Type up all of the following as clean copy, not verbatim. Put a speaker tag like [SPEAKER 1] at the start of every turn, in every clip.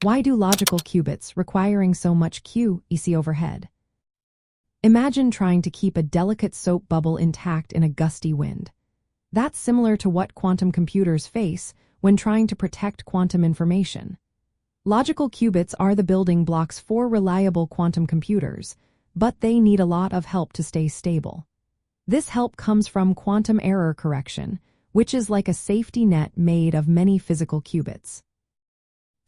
[SPEAKER 1] Why do logical qubits requiring so much QEC overhead? Imagine trying to keep a delicate soap bubble intact in a gusty wind. That's similar to what quantum computers face when trying to protect quantum information. Logical qubits are the building blocks for reliable quantum computers, but they need a lot of help to stay stable. This help comes from quantum error correction, which is like a safety net made of many physical qubits.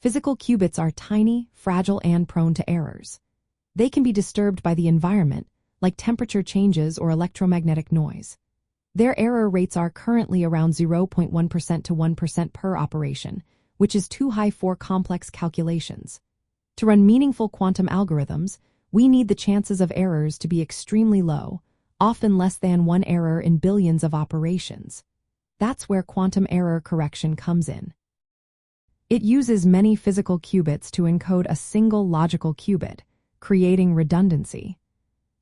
[SPEAKER 1] Physical qubits are tiny, fragile, and prone to errors. They can be disturbed by the environment, like temperature changes or electromagnetic noise. Their error rates are currently around 0.1% to 1% per operation, which is too high for complex calculations. To run meaningful quantum algorithms, we need the chances of errors to be extremely low, often less than one error in billions of operations. That's where quantum error correction comes in. It uses many physical qubits to encode a single logical qubit, creating redundancy.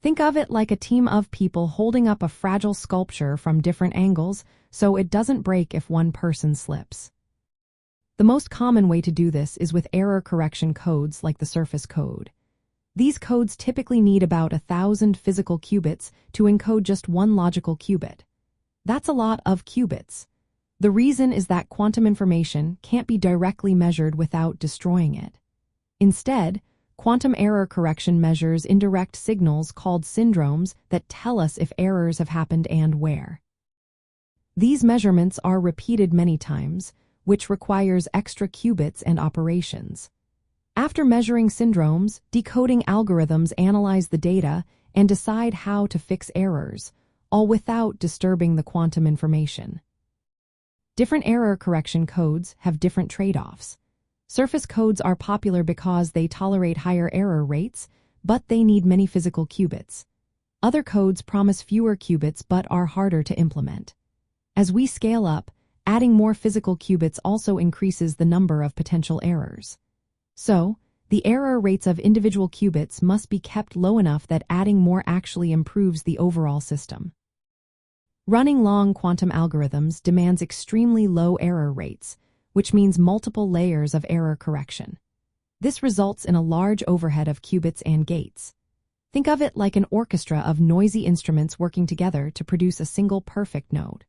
[SPEAKER 1] Think of it like a team of people holding up a fragile sculpture from different angles so it doesn't break if one person slips. The most common way to do this is with error correction codes like the surface code. These codes typically need about 1,000 physical qubits to encode just one logical qubit. That's a lot of qubits. The reason is that quantum information can't be directly measured without destroying it. Instead, quantum error correction measures indirect signals called syndromes that tell us if errors have happened and where. These measurements are repeated many times, which requires extra qubits and operations. After measuring syndromes, decoding algorithms analyze the data and decide how to fix errors, all without disturbing the quantum information. Different error correction codes have different trade-offs. Surface codes are popular because they tolerate higher error rates, but they need many physical qubits. Other codes promise fewer qubits but are harder to implement. As we scale up, adding more physical qubits also increases the number of potential errors. So, the error rates of individual qubits must be kept low enough that adding more actually improves the overall system. Running long quantum algorithms demands extremely low error rates, which means multiple layers of error correction. This results in a large overhead of qubits and gates. Think of it like an orchestra of noisy instruments working together to produce a single perfect note.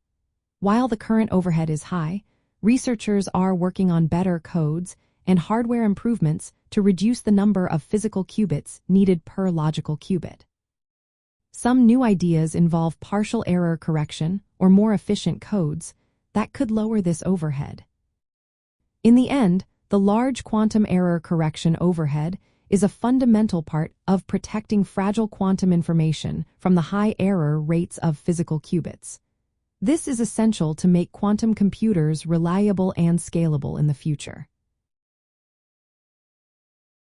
[SPEAKER 1] While the current overhead is high, researchers are working on better codes and hardware improvements to reduce the number of physical qubits needed per logical qubit. Some new ideas involve partial error correction or more efficient codes that could lower this overhead. In the end, the large quantum error correction overhead is a fundamental part of protecting fragile quantum information from the high error rates of physical qubits. This is essential to make quantum computers reliable and scalable in the future.